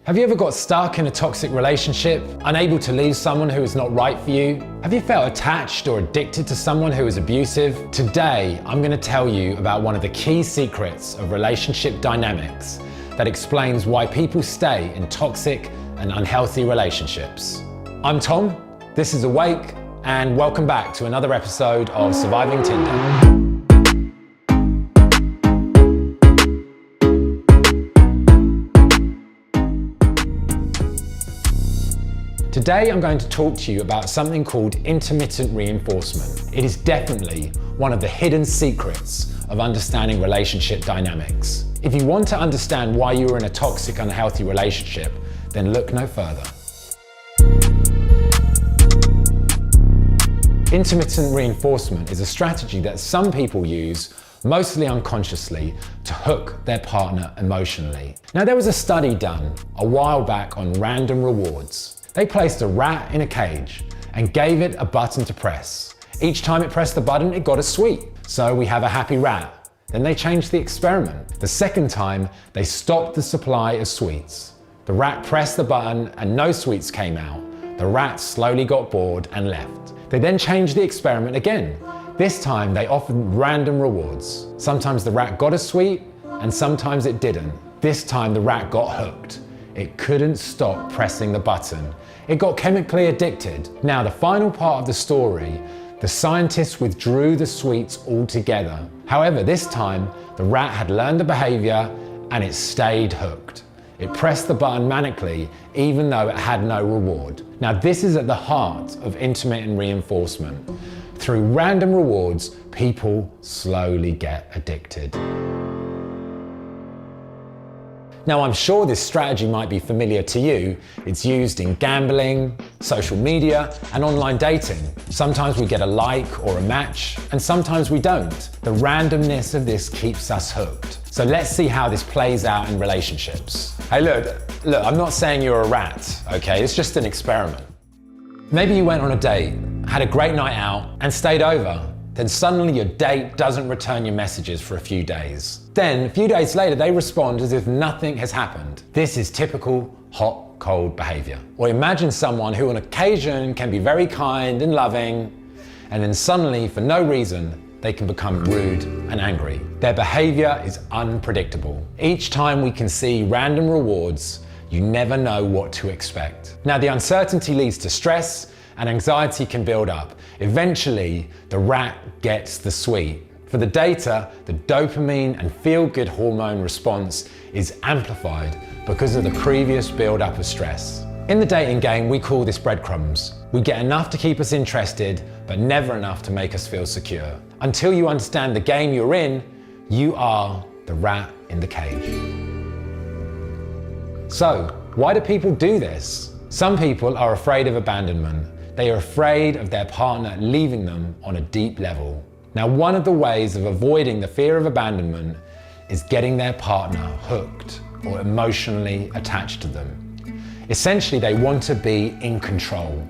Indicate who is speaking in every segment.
Speaker 1: Have you ever got stuck in a toxic relationship, unable to leave someone who is not right for you? Have you felt attached or addicted to someone who is abusive? Today, I'm going to tell you about one of the key secrets of relationship dynamics that explains why people stay in toxic and unhealthy relationships. I'm Tom, this is Awake, and welcome back to another episode of Surviving Tinder. Today I'm going to talk to you about something called intermittent reinforcement. It is definitely one of the hidden secrets of understanding relationship dynamics. If you want to understand why you are in a toxic, unhealthy relationship, then look no further. Intermittent reinforcement is a strategy that some people use, mostly unconsciously, to hook their partner emotionally. Now, there was a study done a while back on random rewards. They placed a rat in a cage and gave it a button to press. Each time it pressed the button, it got a sweet. So we have a happy rat. Then they changed the experiment. The second time, they stopped the supply of sweets. The rat pressed the button and no sweets came out. The rat slowly got bored and left. They then changed the experiment again. This time, they offered random rewards. Sometimes the rat got a sweet and sometimes it didn't. This time, the rat got hooked. It couldn't stop pressing the button. It got chemically addicted. Now, the final part of the story, the scientists withdrew the sweets altogether. However, this time, the rat had learned the behaviour and it stayed hooked. It pressed the button manically, even though it had no reward. Now, this is at the heart of intermittent reinforcement. Through random rewards, people slowly get addicted. Now, I'm sure this strategy might be familiar to you. It's used in gambling, social media, and online dating. Sometimes we get a like or a match, and sometimes we don't. The randomness of this keeps us hooked. So let's see how this plays out in relationships. Hey, look, I'm not saying you're a rat, okay? It's just an experiment. Maybe you went on a date, had a great night out, and stayed over. Then suddenly your date doesn't return your messages for a few days. Then a few days later, they respond as if nothing has happened. This is typical hot-cold behaviour. Or imagine someone who on occasion can be very kind and loving, and then suddenly, for no reason, they can become rude and angry. Their behaviour is unpredictable. Each time we can see random rewards, you never know what to expect. Now, the uncertainty leads to stress, and anxiety can build up. Eventually, the rat gets the sweet. For the data, the dopamine and feel-good hormone response is amplified because of the previous build-up of stress. In the dating game, we call this breadcrumbs. We get enough to keep us interested, but never enough to make us feel secure. Until you understand the game you're in, you are the rat in the cage. So, why do people do this? Some people are afraid of abandonment. They are afraid of their partner leaving them on a deep level. Now, one of the ways of avoiding the fear of abandonment is getting their partner hooked or emotionally attached to them. Essentially, they want to be in control.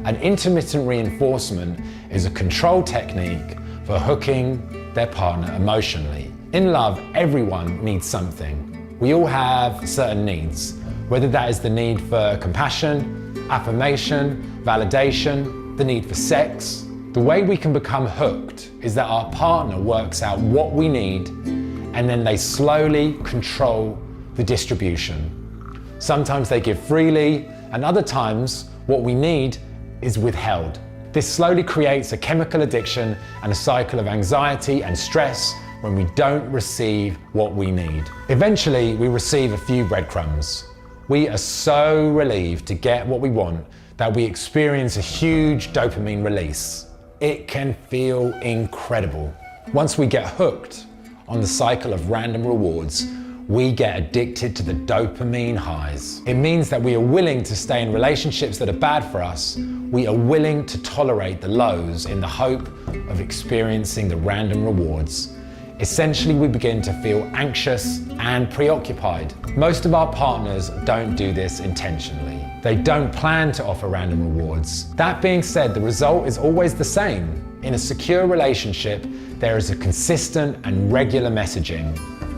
Speaker 1: And intermittent reinforcement is a control technique for hooking their partner emotionally. In love, everyone needs something. We all have certain needs, whether that is the need for compassion, affirmation, validation, the need for sex. The way we can become hooked is that our partner works out what we need and then they slowly control the distribution. Sometimes they give freely, and other times what we need is withheld. This slowly creates a chemical addiction and a cycle of anxiety and stress when we don't receive what we need. Eventually, we receive a few breadcrumbs. We are so relieved to get what we want that we experience a huge dopamine release. It can feel incredible. Once we get hooked on the cycle of random rewards, we get addicted to the dopamine highs. It means that we are willing to stay in relationships that are bad for us. We are willing to tolerate the lows in the hope of experiencing the random rewards. Essentially, we begin to feel anxious and preoccupied. Most of our partners don't do this intentionally. They don't plan to offer random rewards. That being said, the result is always the same. In a secure relationship, there is a consistent and regular messaging,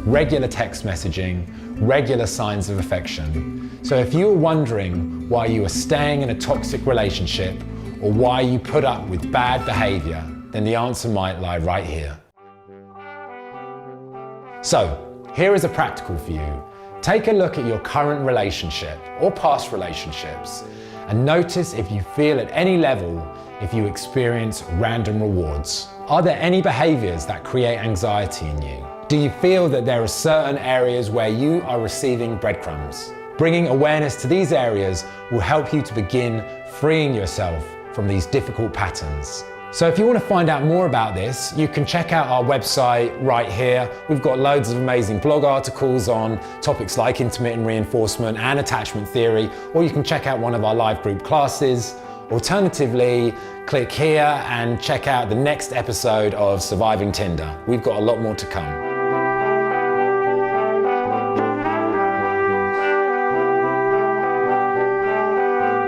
Speaker 1: regular text messaging, regular signs of affection. So if you're wondering why you are staying in a toxic relationship or why you put up with bad behaviour, then the answer might lie right here. So, here is a practical for you. Take a look at your current relationship or past relationships and notice if you feel at any level if you experience random rewards. Are there any behaviours that create anxiety in you? Do you feel that there are certain areas where you are receiving breadcrumbs? Bringing awareness to these areas will help you to begin freeing yourself from these difficult patterns. So if you want to find out more about this, you can check out our website right here. We've got loads of amazing blog articles on topics like intermittent reinforcement and attachment theory, or you can check out one of our live group classes. Alternatively, click here and check out the next episode of Surviving Tinder. We've got a lot more to come.